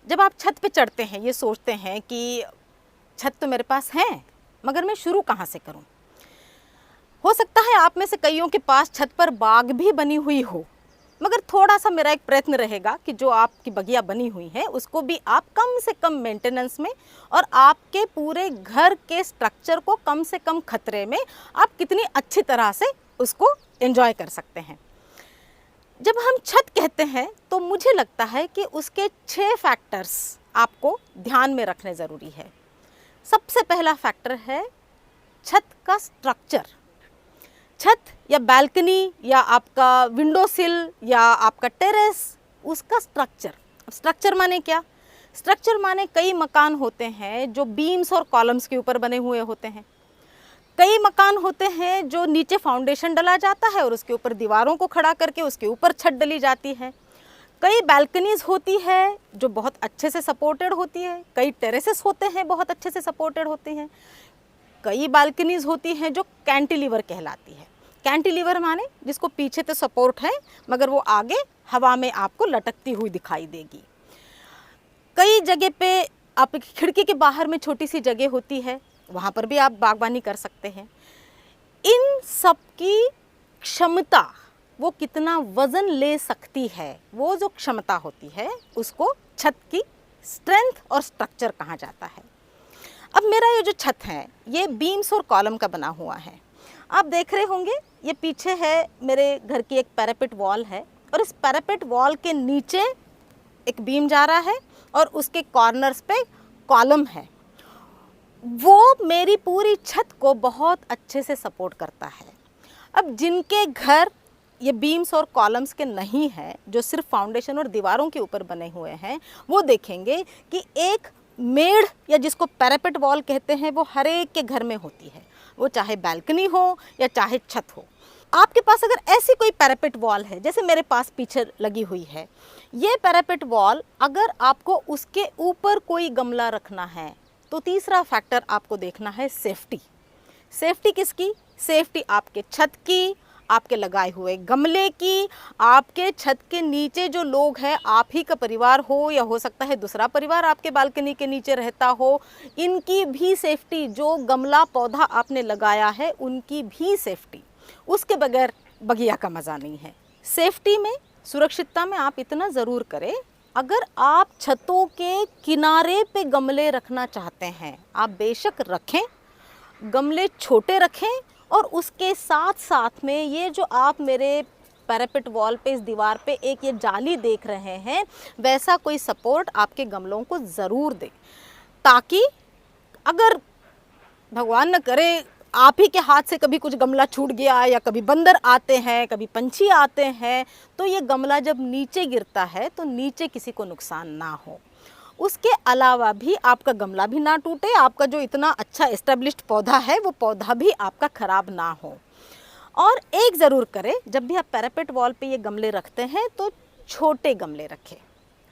जब आप छत पे चढ़ते हैं, ये सोचते हैं कि छत तो मेरे पास है, मगर मैं शुरू कहाँ से करूँ। हो सकता है आप में से कईयों के पास छत पर बाग भी बनी हुई हो, मगर थोड़ा सा मेरा एक प्रयत्न रहेगा कि जो आपकी बगिया बनी हुई है उसको भी आप कम से कम मेंटेनेंस में और आपके पूरे घर के स्ट्रक्चर को कम से कम खतरे में आप कितनी अच्छी तरह से उसको एंजॉय कर सकते हैं। जब हम छत कहते हैं तो मुझे लगता है कि उसके 6 फैक्टर्स आपको ध्यान में रखने ज़रूरी है। सबसे पहला फैक्टर है छत का स्ट्रक्चर। छत या बालकनी या आपका विंडो सिल या आपका टेरेस, उसका स्ट्रक्चर। स्ट्रक्चर माने क्या? स्ट्रक्चर माने कई मकान होते हैं जो बीम्स और कॉलम्स के ऊपर बने हुए होते हैं। कई मकान होते हैं जो नीचे फाउंडेशन डला जाता है और उसके ऊपर दीवारों को खड़ा करके उसके ऊपर छत डली जाती है। कई बालकनीज होती है जो बहुत अच्छे से सपोर्टेड होती है। कई टेरेसेस होते हैं बहुत अच्छे से सपोर्टेड होती हैं। कई बालकनीज होती हैं जो कैंटिलीवर कहलाती है। कैंटिलीवर माने जिसको पीछे तो सपोर्ट है मगर वो आगे हवा में आपको लटकती हुई दिखाई देगी। कई जगह पे आपकी खिड़की के बाहर में छोटी सी जगह होती है, वहाँ पर भी आप बागवानी कर सकते हैं। इन सब की क्षमता, वो कितना वज़न ले सकती है, वो जो क्षमता होती है उसको छत की स्ट्रेंथ और स्ट्रक्चर कहा जाता है। अब मेरा ये जो छत है ये बीम्स और कॉलम का बना हुआ है। आप देख रहे होंगे ये पीछे है मेरे घर की एक पैरापेट वॉल है और इस पैरापेट वॉल के नीचे एक बीम जा रहा है और उसके कॉर्नर्स पे कॉलम है। वो मेरी पूरी छत को बहुत अच्छे से सपोर्ट करता है। अब जिनके घर ये बीम्स और कॉलम्स के नहीं हैं, जो सिर्फ फाउंडेशन और दीवारों के ऊपर बने हुए हैं, वो देखेंगे कि एक मेड़ या जिसको पैरापेट वॉल कहते हैं वो हर एक के घर में होती है, वो चाहे बालकनी हो या चाहे छत हो। आपके पास अगर ऐसी कोई पैरापेट वॉल है जैसे मेरे पास पीछे लगी हुई है, ये पैरापेट वॉल अगर आपको उसके ऊपर कोई गमला रखना है तो तीसरा फैक्टर आपको देखना है सेफ्टी। सेफ्टी किसकी? सेफ्टी आपके छत की, आपके लगाए हुए गमले की, आपके छत के नीचे जो लोग हैं, आप ही का परिवार हो या हो सकता है दूसरा परिवार आपके बालकनी के नीचे रहता हो, इनकी भी सेफ्टी। जो गमला पौधा आपने लगाया है उनकी भी सेफ्टी। उसके बगैर बगिया का मज़ा नहीं है। सेफ्टी में, सुरक्षितता में आप इतना ज़रूर करें, अगर आप छतों के किनारे पे गमले रखना चाहते हैं आप बेशक रखें, गमले छोटे रखें और उसके साथ साथ में ये जो आप मेरे पैरापेट वॉल पे इस दीवार पे एक ये जाली देख रहे हैं, वैसा कोई सपोर्ट आपके गमलों को ज़रूर दें, ताकि अगर भगवान न करे आप ही के हाथ से कभी कुछ गमला छूट गया या कभी बंदर आते हैं, कभी पंछी आते हैं, तो ये गमला जब नीचे गिरता है तो नीचे किसी को नुकसान ना हो। उसके अलावा भी आपका गमला भी ना टूटे, आपका जो इतना अच्छा एस्टेब्लिश्ड पौधा है वो पौधा भी आपका ख़राब ना हो। और एक ज़रूर करें, जब भी आप पैरापेट वॉल पे ये गमले रखते हैं तो छोटे गमले रखें,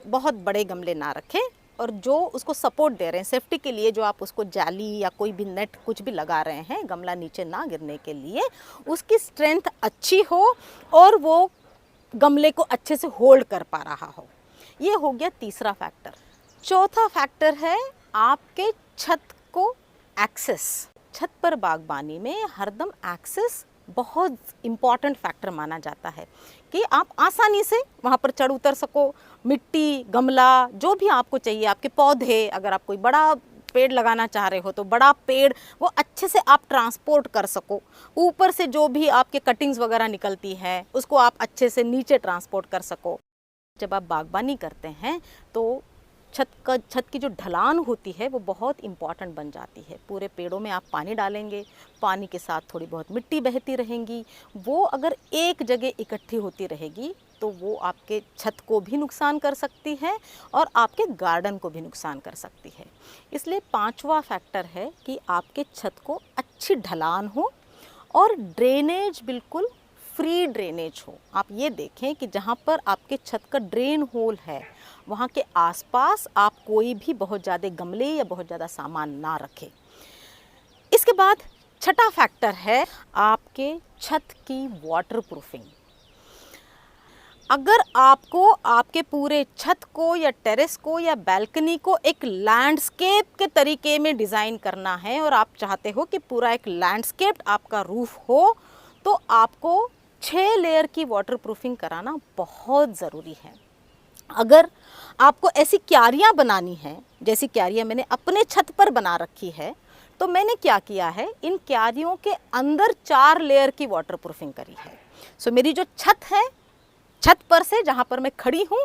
बहुत बड़े गमले ना रखें। और जो उसको सपोर्ट दे रहे हैं सेफ्टी के लिए, जो आप उसको जाली या कोई भी नेट कुछ भी लगा रहे हैं गमला नीचे ना गिरने के लिए, उसकी स्ट्रेंथ अच्छी हो और वो गमले को अच्छे से होल्ड कर पा रहा हो। ये हो गया तीसरा फैक्टर। चौथा फैक्टर है आपके छत को एक्सेस। छत पर बागबानी में हरदम एक्सेस बहुत इम्पॉर्टेंट फैक्टर माना जाता है कि आप आसानी से वहाँ पर चढ़ उतर सको। मिट्टी, गमला, जो भी आपको चाहिए, आपके पौधे, अगर आप कोई बड़ा पेड़ लगाना चाह रहे हो तो बड़ा पेड़ वो अच्छे से आप ट्रांसपोर्ट कर सको। ऊपर से जो भी आपके कटिंग्स वगैरह निकलती हैं उसको आप अच्छे से नीचे ट्रांसपोर्ट कर सको। जब आप बागबानी करते हैं तो छत की जो ढलान होती है वो बहुत इम्पॉर्टेंट बन जाती है। पूरे पेड़ों में आप पानी डालेंगे, पानी के साथ थोड़ी बहुत मिट्टी बहती रहेंगी, वो अगर एक जगह इकट्ठी होती रहेगी तो वो आपके छत को भी नुकसान कर सकती है और आपके गार्डन को भी नुकसान कर सकती है। इसलिए पांचवा फैक्टर है कि आपके छत को अच्छी ढलान हो और ड्रेनेज बिल्कुल फ्री ड्रेनेज हो। आप ये देखें कि जहाँ पर आपके छत का ड्रेन होल है वहाँ के आसपास आप कोई भी बहुत ज़्यादा गमले या बहुत ज़्यादा सामान ना रखें। इसके बाद छठा फैक्टर है आपके छत की वाटर प्रूफिंग। अगर आपको आपके पूरे छत को या टेरेस को या बालकनी को एक लैंडस्केप के तरीके में डिज़ाइन करना है और आप चाहते हो कि पूरा एक लैंडस्केप आपका रूफ हो, तो आपको 6 लेयर की वाटरप्रूफिंग कराना बहुत ज़रूरी है। अगर आपको ऐसी क्यारियाँ बनानी हैं, जैसी क्यारियाँ मैंने अपने छत पर बना रखी है, तो मैंने क्या किया है, इन क्यारियों के अंदर 4 लेयर की वाटरप्रूफिंग करी है। सो मेरी जो छत है, छत पर से जहाँ पर मैं खड़ी हूँ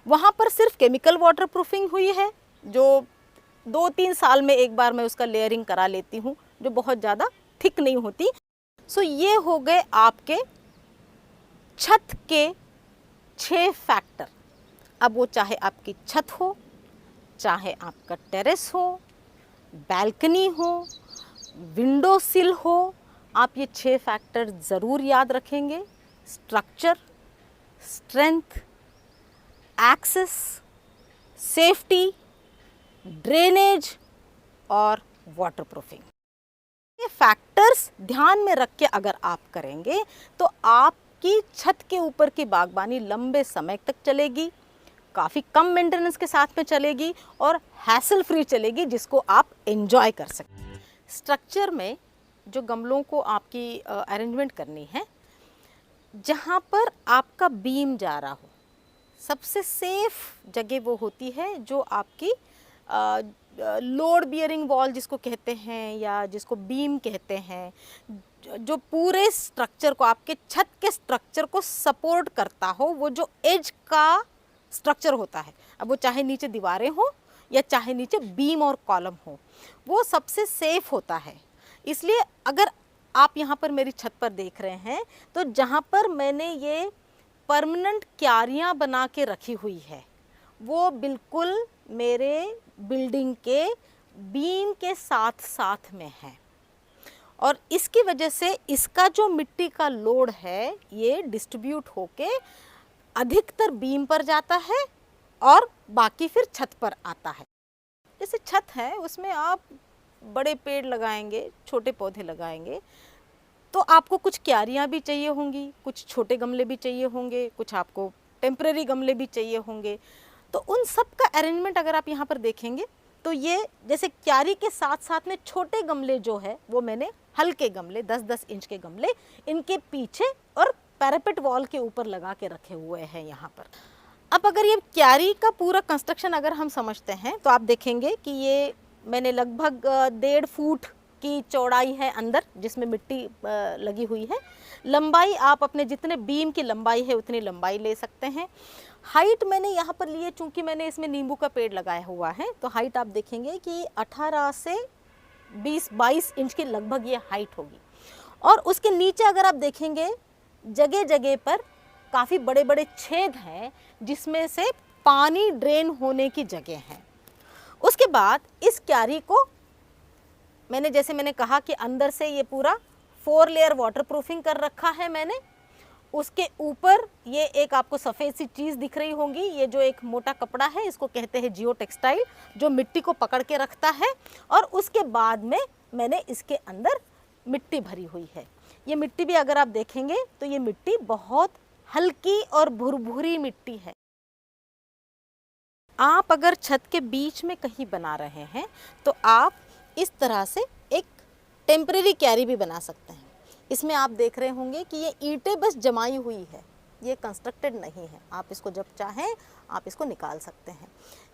वहाँ पर सिर्फ केमिकल वाटरप्रूफिंग हुई है, जो 2-3 साल में एक बार मैं उसका लेयरिंग करा लेती हूँ, जो बहुत ज़्यादा थिक नहीं होती। सो ये हो गए आपके छत के 6 फैक्टर। अब वो चाहे आपकी छत हो, चाहे आपका टेरेस हो, बालकनी हो, विंडो सिल हो, आप ये 6 फैक्टर ज़रूर याद रखेंगे। Structure, strength, access, safety, drainage और वाटरप्रूफिंग। ये फैक्टर्स ध्यान में रख के अगर आप करेंगे तो आपकी छत के ऊपर की बागबानी लंबे समय तक चलेगी, काफ़ी कम मेंटेनेंस के साथ में चलेगी और हैसल फ्री चलेगी, जिसको आप एंजॉय कर सकते। स्ट्रक्चर में जो गमलों को आपकी अरेंजमेंट करनी है, जहाँ पर आपका बीम जा रहा हो, सबसे सेफ जगह वो होती है जो आपकी लोड बियरिंग वॉल जिसको कहते हैं या जिसको बीम कहते हैं, जो पूरे स्ट्रक्चर को, आपके छत के स्ट्रक्चर को सपोर्ट करता हो, वो जो एज का स्ट्रक्चर होता है, अब वो चाहे नीचे दीवारें हो या चाहे नीचे बीम और कॉलम हो, वो सबसे सेफ होता है। इसलिए अगर आप यहाँ पर मेरी छत पर देख रहे हैं, तो जहाँ पर मैंने ये परमानेंट क्यारियाँ बना के रखी हुई है, वो बिल्कुल मेरे बिल्डिंग के बीम के साथ साथ में है, और इसकी वजह से इसका जो मिट्टी का लोड है ये डिस्ट्रीब्यूट होके अधिकतर बीम पर जाता है और बाकी फिर छत पर आता है। जैसे छत है उसमें आप बड़े पेड़ लगाएंगे, छोटे पौधे लगाएंगे, तो आपको कुछ क्यारियाँ भी चाहिए होंगी, कुछ छोटे गमले भी चाहिए होंगे, कुछ आपको टेम्परेरी गमले भी चाहिए होंगे। तो उन सब का अरेंजमेंट अगर आप यहाँ पर देखेंगे तो ये जैसे क्यारी के साथ साथ में छोटे गमले जो है वो मैंने हल्के गमले 10-10 इंच के गमले इनके पीछे और पैरापेट वॉल के ऊपर लगा के रखे हुए हैं यहाँ पर। अब अगर ये क्यारी का पूरा कंस्ट्रक्शन अगर हम समझते हैं तो आप देखेंगे कि ये मैंने लगभग 1.5 फुट की चौड़ाई है अंदर, जिसमें मिट्टी लगी हुई है। लंबाई आप अपने जितने बीम की लंबाई है उतनी लंबाई ले सकते हैं। हाइट मैंने यहाँ पर लिए, चूँकि मैंने इसमें नींबू का पेड़ लगाया हुआ है, तो हाइट आप देखेंगे कि 18 से 20-22 इंच की लगभग ये हाइट होगी। और उसके नीचे अगर आप देखेंगे जगह जगह पर काफ़ी बड़े बड़े छेद हैं, जिसमें से पानी ड्रेन होने की जगह है। उसके बाद इस क्यारी को मैंने कहा कि अंदर से ये पूरा 4 लेयर वाटरप्रूफिंग कर रखा है मैंने। उसके ऊपर ये एक आपको सफ़ेद सी चीज़ दिख रही होंगी, ये जो एक मोटा कपड़ा है इसको कहते हैं जियो टेक्सटाइल, जो मिट्टी को पकड़ के रखता है। और उसके बाद में मैंने इसके अंदर मिट्टी भरी हुई है। ये मिट्टी भी अगर आप देखेंगे तो ये मिट्टी बहुत हल्की और भुरभुरी मिट्टी है। आप अगर छत के बीच में कहीं बना रहे हैं तो आप इस तरह से एक टेम्परेरी क्यारी भी बना सकते हैं। इसमें आप देख रहे होंगे कि ये ईंटें बस जमाई हुई है, ये कंस्ट्रक्टेड नहीं है। आप इसको जब चाहें आप इसको निकाल सकते हैं।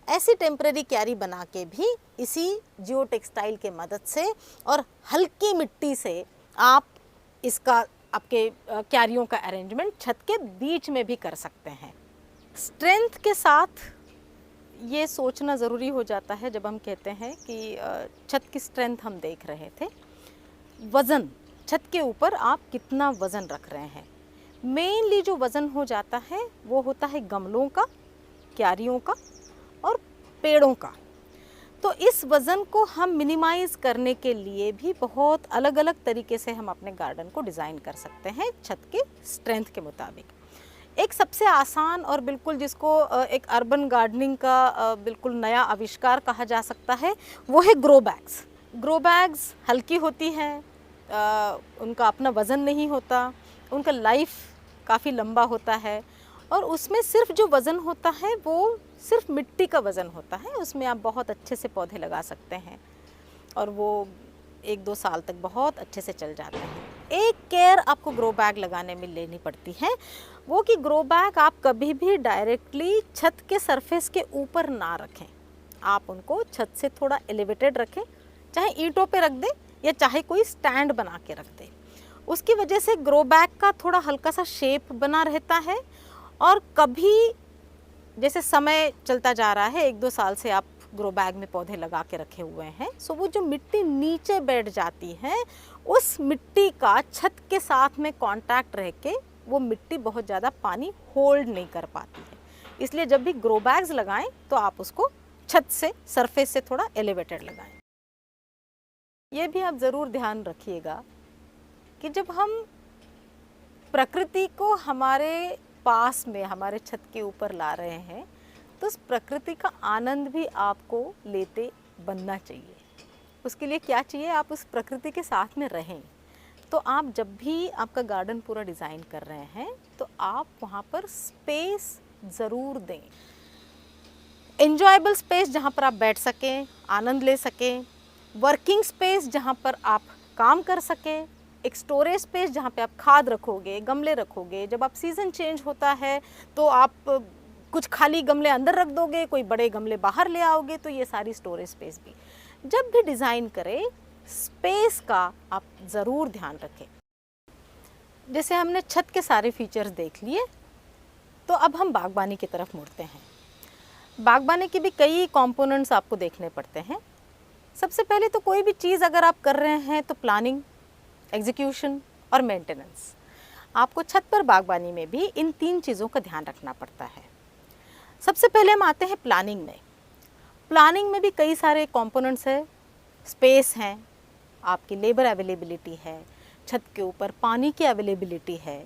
ऐसी टेम्परेरी क्यारी बना के भी इसी जियो टेक्सटाइल के मदद से और हल्की मिट्टी से आप इसका आपके क्यारियों का अरेंजमेंट छत के बीच में भी कर सकते हैं। स्ट्रेंथ के साथ ये सोचना ज़रूरी हो जाता है जब हम कहते हैं कि छत की स्ट्रेंथ हम देख रहे थे। वज़न, छत के ऊपर आप कितना वज़न रख रहे हैं, मेनली जो वज़न हो जाता है वो होता है गमलों का, क्यारियों का और पेड़ों का। तो इस वज़न को हम मिनिमाइज़ करने के लिए भी बहुत अलग अलग तरीके से हम अपने गार्डन को डिज़ाइन कर सकते हैं छत के स्ट्रेंथ के मुताबिक। एक सबसे आसान और बिल्कुल जिसको एक अर्बन गार्डनिंग का बिल्कुल नया आविष्कार कहा जा सकता है, वो है ग्रो बैग्स। ग्रो बैग्स हल्की होती हैं, उनका अपना वज़न नहीं होता, उनका लाइफ काफ़ी लंबा होता है और उसमें सिर्फ जो वज़न होता है वो सिर्फ मिट्टी का वज़न होता है। उसमें आप बहुत अच्छे से पौधे लगा सकते हैं और वो 1-2 साल तक बहुत अच्छे से चल जाते हैं। एक केयर आपको ग्रो बैग लगाने में लेनी पड़ती है, वो कि ग्रो बैग आप कभी भी डायरेक्टली छत के सरफेस के ऊपर ना रखें। आप उनको छत से थोड़ा एलिवेटेड रखें, चाहे ईंटों पे रख दें या चाहे कोई स्टैंड बना के रख दें। उसकी वजह से ग्रो बैग का थोड़ा हल्का सा शेप बना रहता है और कभी जैसे समय चलता जा रहा है, 1-2 साल से आप ग्रो बैग में पौधे लगा के रखे हुए हैं, सो वो जो मिट्टी नीचे बैठ जाती है, उस मिट्टी का छत के साथ में कांटेक्ट रह के वो मिट्टी बहुत ज़्यादा पानी होल्ड नहीं कर पाती है। इसलिए जब भी ग्रो बैग्स लगाएं तो आप उसको छत से सरफेस से थोड़ा एलिवेटेड लगाएं। ये भी आप ज़रूर ध्यान रखिएगा कि जब हम प्रकृति को हमारे पास में हमारे छत के ऊपर ला रहे हैं तो उस प्रकृति का आनंद भी आपको लेते बनना चाहिए। उसके लिए क्या चाहिए, आप उस प्रकृति के साथ में रहें। तो आप जब भी आपका गार्डन पूरा डिज़ाइन कर रहे हैं तो आप वहाँ पर स्पेस ज़रूर दें, एन्जॉयबल स्पेस जहाँ पर आप बैठ सकें, आनंद ले सकें, वर्किंग स्पेस जहाँ पर आप काम कर सकें, एक स्टोरेज स्पेस जहाँ पे आप खाद रखोगे, गमले रखोगे। जब आप सीज़न चेंज होता है तो आप कुछ खाली गमले अंदर रख दोगे, कोई बड़े गमले बाहर ले आओगे, तो ये सारी स्टोरेज स्पेस भी जब भी डिज़ाइन करें स्पेस का आप ज़रूर ध्यान रखें। जैसे हमने छत के सारे फीचर्स देख लिए, तो अब हम बागबानी की तरफ मुड़ते हैं। बागबानी के भी कई कंपोनेंट्स आपको देखने पड़ते हैं। सबसे पहले तो कोई भी चीज़ अगर आप कर रहे हैं तो प्लानिंग, एग्जीक्यूशन और मेंटेनेंस। आपको छत पर बागबानी में भी इन 3 चीज़ों का ध्यान रखना पड़ता है। सबसे पहले हम आते हैं प्लानिंग में। प्लानिंग में भी कई सारे कंपोनेंट्स हैं, स्पेस हैं, आपकी लेबर अवेलेबिलिटी है, छत के ऊपर पानी की अवेलेबिलिटी है।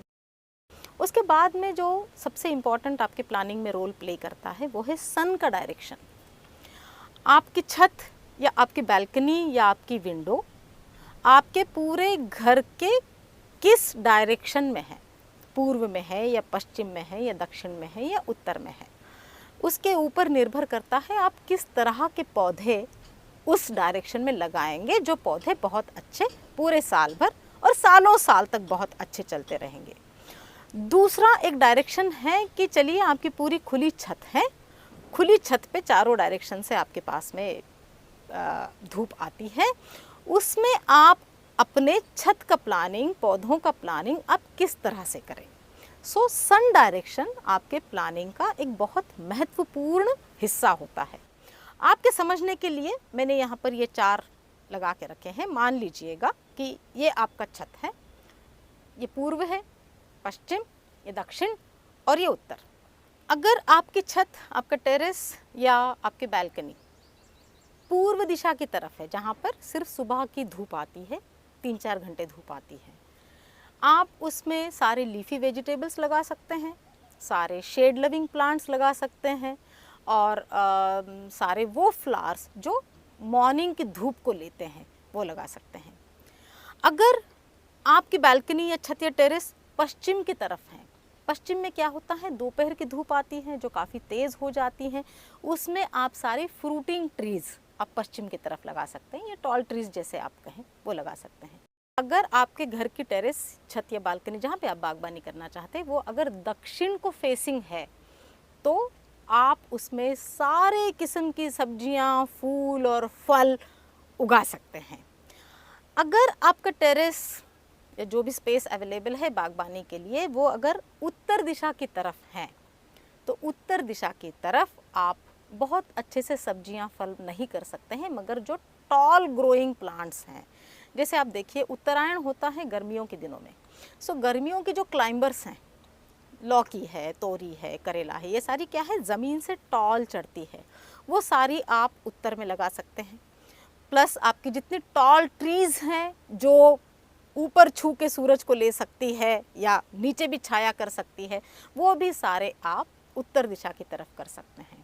उसके बाद में जो सबसे इम्पॉर्टेंट आपके प्लानिंग में रोल प्ले करता है वो है सन का डायरेक्शन। आपकी छत या आपकी बालकनी या आपकी विंडो आपके पूरे घर के किस डायरेक्शन में है, पूर्व में है या पश्चिम में है या दक्षिण में है या उत्तर में है, उसके ऊपर निर्भर करता है आप किस तरह के पौधे उस डायरेक्शन में लगाएंगे, जो पौधे बहुत अच्छे पूरे साल भर और सालों साल तक बहुत अच्छे चलते रहेंगे। दूसरा एक डायरेक्शन है कि चलिए आपकी पूरी खुली छत है, खुली छत पे चारों डायरेक्शन से आपके पास में धूप आती है, उसमें आप अपने छत का प्लानिंग, पौधों का प्लानिंग आप किस तरह से करें। सो सन डायरेक्शन आपके प्लानिंग का एक बहुत महत्वपूर्ण हिस्सा होता है। आपके समझने के लिए मैंने यहाँ पर ये 4 लगा के रखे हैं। मान लीजिएगा कि ये आपका छत है, ये पूर्व है, पश्चिम, ये दक्षिण और ये उत्तर। अगर आपकी छत, आपका टेरेस या आपकी बालकनी पूर्व दिशा की तरफ है, जहाँ पर सिर्फ सुबह की धूप आती है, 3-4 घंटे धूप आती है, आप उसमें सारे लीफी वेजिटेबल्स लगा सकते हैं, सारे शेड लविंग प्लांट्स लगा सकते हैं और सारे वो फ्लावर्स जो मॉर्निंग की धूप को लेते हैं वो लगा सकते हैं। अगर आपकी बालकनी या छत या टेरेस पश्चिम की तरफ है, पश्चिम में क्या होता है, दोपहर की धूप आती है जो काफ़ी तेज़ हो जाती है, उसमें आप सारे फ्रूटिंग ट्रीज़ आप पश्चिम की तरफ लगा सकते हैं या टॉल ट्रीज़ जैसे आप कहें वो लगा सकते हैं। अगर आपके घर की टेरेस, छत या बालकनी जहाँ पे आप बागबानी करना चाहते हैं वो अगर दक्षिण को फेसिंग है तो आप उसमें सारे किस्म की सब्जियाँ, फूल और फल उगा सकते हैं। अगर आपका टेरेस या जो भी स्पेस अवेलेबल है बागबानी के लिए वो अगर उत्तर दिशा की तरफ है तो उत्तर दिशा की तरफ आप बहुत अच्छे से सब्जियां, फल नहीं कर सकते हैं, मगर जो टॉल ग्रोइंग प्लांट्स हैं, जैसे आप देखिए उत्तरायण होता है गर्मियों के दिनों में, सो गर्मियों की जो क्लाइंबर्स हैं, लौकी है, तोरी है, करेला है, ये सारी क्या है, ज़मीन से टॉल चढ़ती है, वो सारी आप उत्तर में लगा सकते हैं। प्लस आपकी जितनी टॉल ट्रीज़ हैं जो ऊपर छू के सूरज को ले सकती है या नीचे भी छाया कर सकती है, वो भी सारे आप उत्तर दिशा की तरफ कर सकते हैं।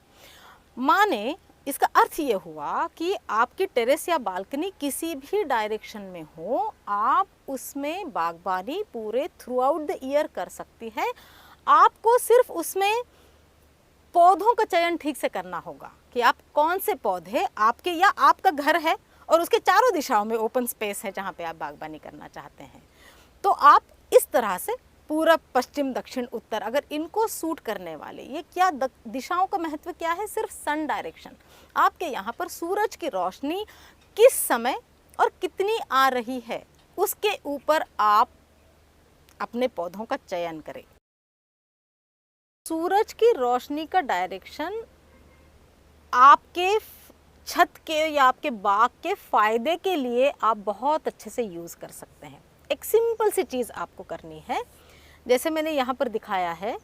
माने इसका अर्थ ये हुआ कि आपकी टेरेस या बालकनी किसी भी डायरेक्शन में हो, आप उसमें बागबानी पूरे थ्रू आउट द ईयर कर सकती है। आपको सिर्फ उसमें पौधों का चयन ठीक से करना होगा कि आप कौन से पौधे आपके या आपका घर है और उसके चारों दिशाओं में ओपन स्पेस है जहाँ पे आप बागबानी करना चाहते हैं, तो आप इस तरह से पूरब, पश्चिम, दक्षिण, उत्तर, अगर इनको सूट करने वाले, ये क्या दिशाओं का महत्व क्या है? सिर्फ सन डायरेक्शन, आपके यहाँ पर सूरज की रोशनी किस समय और कितनी आ रही है, उसके ऊपर आप अपने पौधों का चयन करें। सूरज की रोशनी का डायरेक्शन आपके छत के या आपके बाग के फायदे के लिए आप बहुत अच्छे से यूज़ कर सकते हैं। एक सिंपल सी चीज़ आपको करनी है, जैसे मैंने यहाँ पर दिखाया है,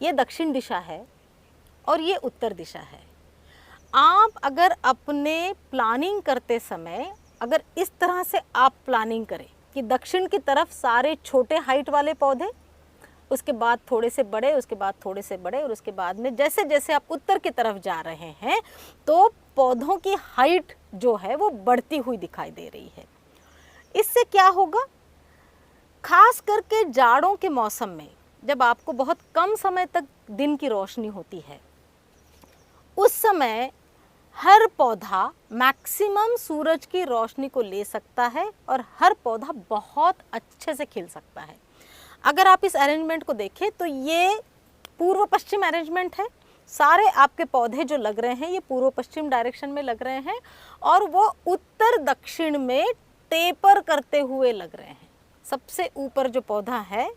ये दक्षिण दिशा है और ये उत्तर दिशा है। आप अगर अपने प्लानिंग करते समय अगर इस तरह से आप प्लानिंग करें कि दक्षिण की तरफ सारे छोटे हाइट वाले पौधे, उसके बाद थोड़े से बड़े, उसके बाद थोड़े से बड़े, और उसके बाद में जैसे जैसे आप उत्तर की तरफ जा रहे हैं तो पौधों की हाइट जो है वो बढ़ती हुई दिखाई दे रही है। इससे क्या होगा? खास करके जाड़ों के मौसम में जब आपको बहुत कम समय तक दिन की रोशनी होती है, उस समय हर पौधा मैक्सिमम सूरज की रोशनी को ले सकता है और हर पौधा बहुत अच्छे से खिल सकता है। अगर आप इस अरेंजमेंट को देखें तो ये पूर्व पश्चिम अरेंजमेंट है। सारे आपके पौधे जो लग रहे हैं ये पूर्व पश्चिम डायरेक्शन में लग रहे हैं और वो उत्तर दक्षिण में टेपर करते हुए लग रहे हैं। सबसे ऊपर जो पौधा है,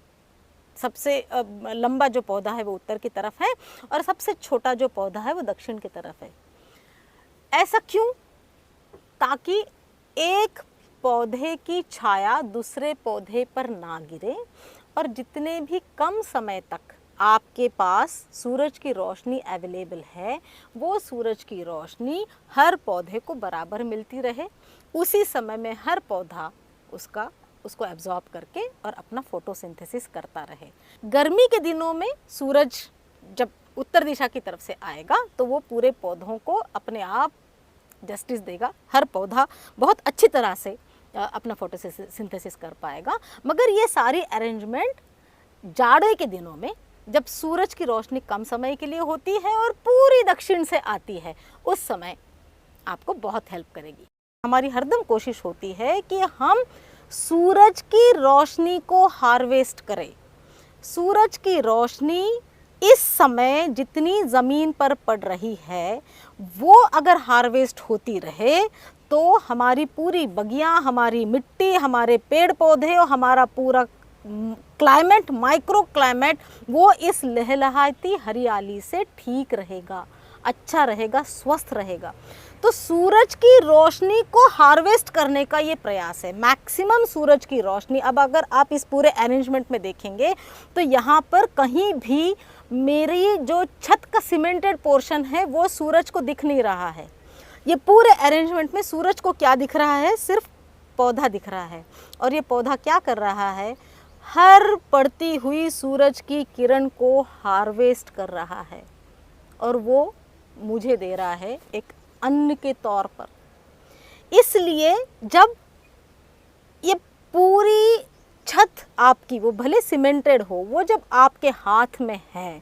सबसे लंबा जो पौधा है वो उत्तर की तरफ है और सबसे छोटा जो पौधा है वो दक्षिण की तरफ है। ऐसा क्यों? ताकि एक पौधे की छाया दूसरे पौधे पर ना गिरे और जितने भी कम समय तक आपके पास सूरज की रोशनी अवेलेबल है वो सूरज की रोशनी हर पौधे को बराबर मिलती रहे, उसी समय में हर पौधा उसको एब्जॉर्ब करके और अपना फोटोसिंथेसिस करता रहे। गर्मी के दिनों में सूरज जब उत्तर दिशा की तरफ से आएगा तो वो पूरे पौधों को अपने आप जस्टिस देगा, हर पौधा बहुत अच्छी तरह से अपना फोटोसिंथेसिस कर पाएगा। मगर ये सारी अरेंजमेंट जाड़े के दिनों में जब सूरज की रोशनी कम समय के लिए होती है और पूरी दक्षिण से आती है, उस समय आपको बहुत हेल्प करेगी। हमारी हरदम कोशिश होती है कि हम सूरज की रोशनी को हार्वेस्ट करें। सूरज की रोशनी इस समय जितनी ज़मीन पर पड़ रही है वो अगर हार्वेस्ट होती रहे तो हमारी पूरी बगियां, हमारी मिट्टी, हमारे पेड़ पौधे और हमारा पूरा क्लाइमेट, माइक्रो क्लाइमेट, वो इस लहलहाती हरियाली से ठीक रहेगा, अच्छा रहेगा, स्वस्थ रहेगा। तो सूरज की रोशनी को हार्वेस्ट करने का ये प्रयास है, मैक्सिमम सूरज की रोशनी। अब अगर आप इस पूरे अरेंजमेंट में देखेंगे तो यहाँ पर कहीं भी मेरी जो छत का सीमेंटेड पोर्शन है वो सूरज को दिख नहीं रहा है। ये पूरे अरेंजमेंट में सूरज को क्या दिख रहा है? सिर्फ पौधा दिख रहा है। और ये पौधा क्या कर रहा है? हर पड़ती हुई सूरज की किरण को हार्वेस्ट कर रहा है और वो मुझे दे रहा है एक अन्न के तौर पर। इसलिए जब ये पूरी छत आपकी, वो भले सीमेंटेड हो, वो जब आपके हाथ में है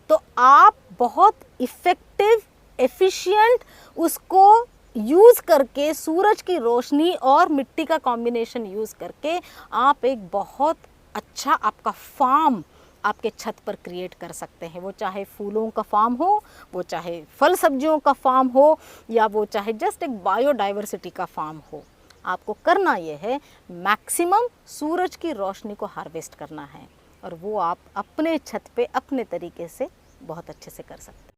तो आप बहुत इफ़ेक्टिव, एफिशिएंट उसको यूज़ करके, सूरज की रोशनी और मिट्टी का कॉम्बिनेशन यूज़ करके आप एक बहुत अच्छा आपका फार्म आपके छत पर क्रिएट कर सकते हैं। वो चाहे फूलों का फार्म हो, वो चाहे फल सब्जियों का फार्म हो, या वो चाहे जस्ट एक बायोडाइवर्सिटी का फार्म हो। आपको करना ये है, मैक्सिमम सूरज की रोशनी को हार्वेस्ट करना है और वो आप अपने छत पे अपने तरीके से बहुत अच्छे से कर सकते हैं।